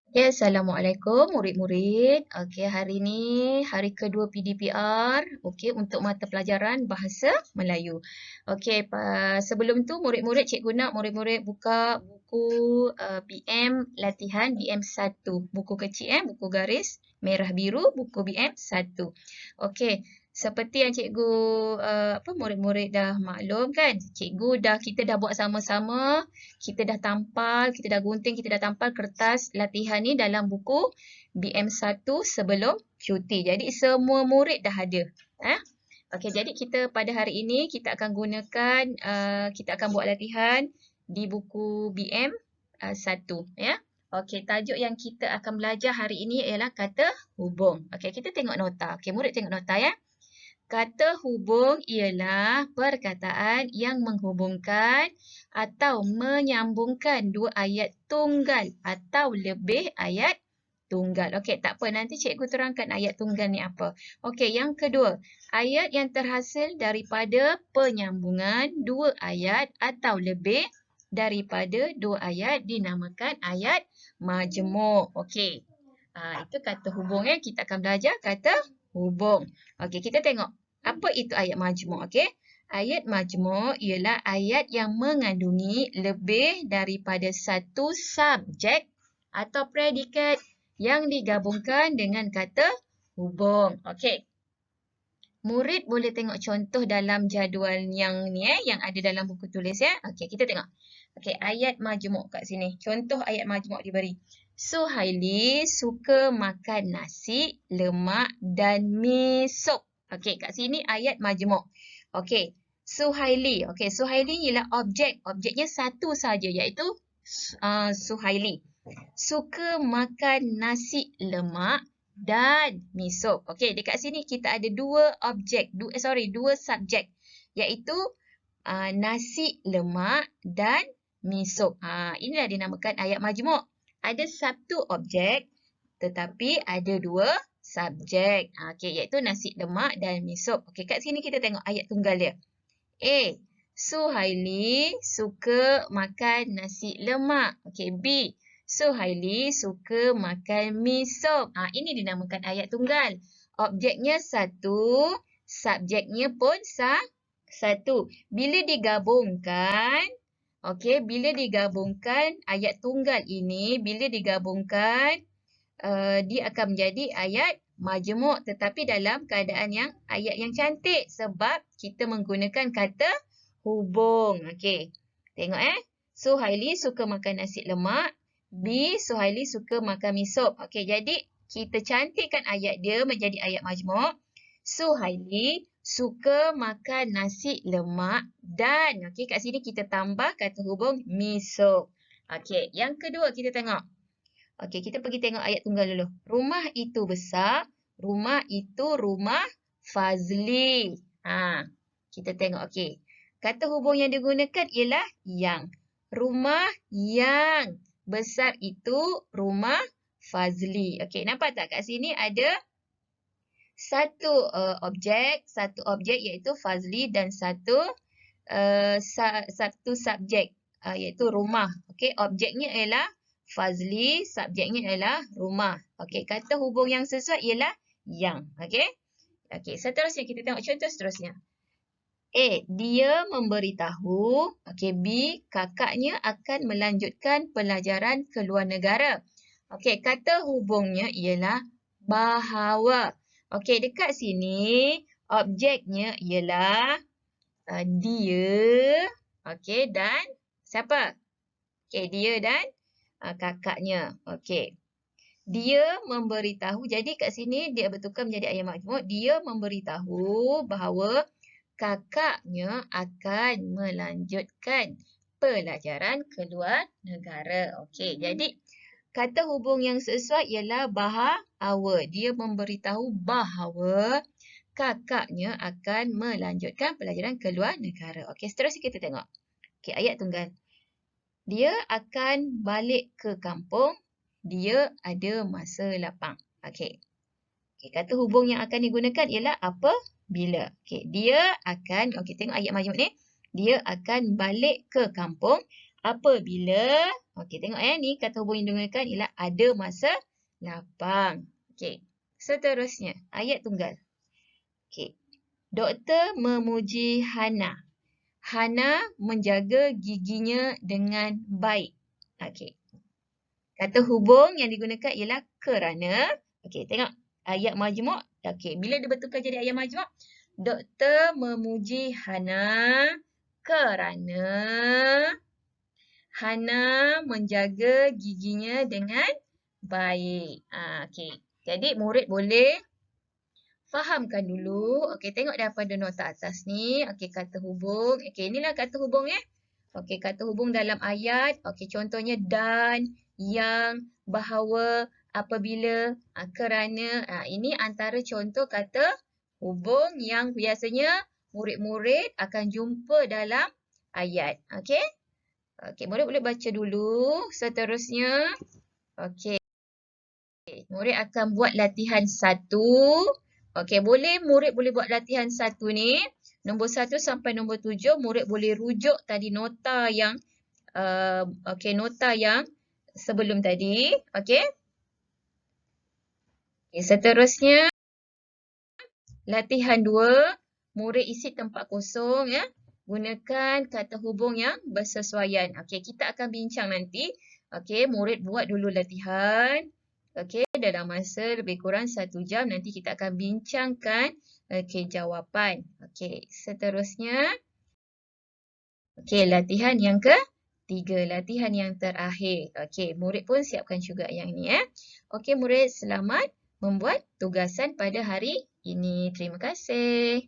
Okay, Assalamualaikum murid-murid. Okay, hari ni hari kedua PDPR. Okay, untuk mata pelajaran Bahasa Melayu. Okay, sebelum tu murid-murid, cikgu nak murid-murid buka buku BM latihan BM1. Buku kecil buku garis merah biru, buku BM1. Okay, seperti yang cikgu murid-murid dah maklum kan, kita dah buat sama-sama, kita dah tampal, kita dah gunting, kita dah tampal kertas latihan ni dalam buku BM1 sebelum cuti. Jadi semua murid dah ada. Okey, jadi kita pada hari ini kita akan gunakan kita akan buat latihan di buku BM1 ya. Okey, tajuk yang kita akan belajar hari ini ialah kata hubung. Okey, kita tengok nota. Okey, murid tengok nota ya. Kata hubung ialah perkataan yang menghubungkan atau menyambungkan dua ayat tunggal atau lebih ayat tunggal. Okey, tak apa. Nanti cikgu terangkan ayat tunggal ni apa. Okey, yang kedua. Ayat yang terhasil daripada penyambungan dua ayat atau lebih daripada dua ayat dinamakan ayat majmuk. Okey. Itu kata hubung Kita akan belajar kata hubung. Okey, kita tengok apa itu ayat majmuk. Okey. Ayat majmuk ialah ayat yang mengandungi lebih daripada satu subjek atau predikat yang digabungkan dengan kata hubung. Okey. Murid boleh tengok contoh dalam jadual yang ni yang ada dalam buku tulis ya. Okey, kita tengok. Okey, ayat majmuk kat sini. Contoh ayat majmuk diberi. Suhaili suka makan nasi, lemak dan mi sup. Okey, kat sini ayat majmuk. Okey, Suhaili. Okey, Suhaili ialah objek. Objeknya satu saja iaitu Suhaili. Suka makan nasi lemak dan mi sup. Okey, dekat sini kita ada dua subjek iaitu nasi lemak dan mi sup. Inilah dinamakan ayat majmuk. Ada satu objek tetapi ada dua subjek. Okey, iaitu nasi lemak dan mi sup. Okey, kat sini kita tengok ayat tunggal dia. A. Suhaili suka makan nasi lemak. Okey, B. Suhaili suka makan mi sup. Ini dinamakan ayat tunggal. Objeknya satu, subjeknya pun satu. Bila digabungkan, ayat tunggal ini, bila digabungkan, dia akan menjadi ayat majmuk. Tetapi dalam keadaan yang ayat yang cantik sebab kita menggunakan kata hubung. Okey, tengok Suhaili suka makan nasi lemak. B. Suhaili suka makan mi sup. Okey, jadi kita cantikkan ayat dia menjadi ayat majmuk. Suhaili suka makan nasi lemak dan kat sini kita tambah kata hubung mi sup. Okey, yang kedua kita tengok. Okey, kita pergi tengok ayat tunggal dulu. Rumah itu besar. Rumah itu rumah Fazli. Kita tengok okey. Kata hubung yang digunakan ialah yang. Rumah yang besar itu rumah Fazli. Okey, nampak tak kat sini ada satu objek iaitu Fazli dan satu subjek iaitu rumah. Okey, objeknya ialah Fazli, subjeknya ialah rumah. Okey, kata hubung yang sesuai ialah yang. Okey. Okey, seterusnya kita tengok contoh seterusnya. A. Dia memberitahu. Okey, B. Kakaknya akan melanjutkan pelajaran ke luar negara. Okey, kata hubungnya ialah bahawa. Okey, dekat sini objeknya ialah dia. Okey, dan siapa? Okey, dia dan kakaknya. Okey. Dia memberitahu. Jadi kat sini dia bertukar menjadi ayat majmuk. Dia memberitahu bahawa kakaknya akan melanjutkan pelajaran ke luar negara. Okey, jadi kata hubung yang sesuai ialah bahawa. Dia memberitahu bahawa kakaknya akan melanjutkan pelajaran ke luar negara. Okey, seterusnya kita tengok. Okey, ayat tunggal. Dia akan balik ke kampung. Dia ada masa lapang. Okey. Okey, kata hubung yang akan digunakan ialah apabila. Okey, dia akan, tengok ayat majmuk ni. Dia akan balik ke kampung apabila, okey tengok ni kata hubung yang digunakan ialah ada masa lapang. Okey. Seterusnya, ayat tunggal. Okey. Doktor memuji Hana. Hana menjaga giginya dengan baik. Okey. Kata hubung yang digunakan ialah kerana. Okey, tengok ayat majmuk. Okey, bila dibetulkan jadi ayat majmuk, doktor memuji Hana kerana Hana menjaga giginya dengan baik. Okey. Jadi murid boleh fahamkan dulu. Okey, tengok daripada nota atas ni. Okey, kata hubung. Okey, inilah kata hubung ya. Okey, kata hubung dalam ayat. Okey, contohnya dan, yang, bahawa, apabila, kerana. Ini antara contoh kata hubung yang biasanya murid-murid akan jumpa dalam ayat. Okey. Okey, murid boleh baca dulu. Seterusnya. Okey. Murid akan buat latihan 1. Okey, murid boleh buat latihan 1 ni. Nombor 1 sampai nombor 7, murid boleh rujuk tadi nota yang nota yang sebelum tadi. Okey. Okay, seterusnya latihan 2, murid isi tempat kosong ya. Gunakan kata hubung yang bersesuaian. Okey, kita akan bincang nanti. Okey, murid buat dulu latihan. Okey, dalam masa lebih kurang 1 jam nanti kita akan bincangkan jawapan. Okey, seterusnya. Okey, latihan yang ke-3, latihan yang terakhir. Okey, murid pun siapkan juga yang ni ya. Okey, murid selamat membuat tugasan pada hari ini. Terima kasih.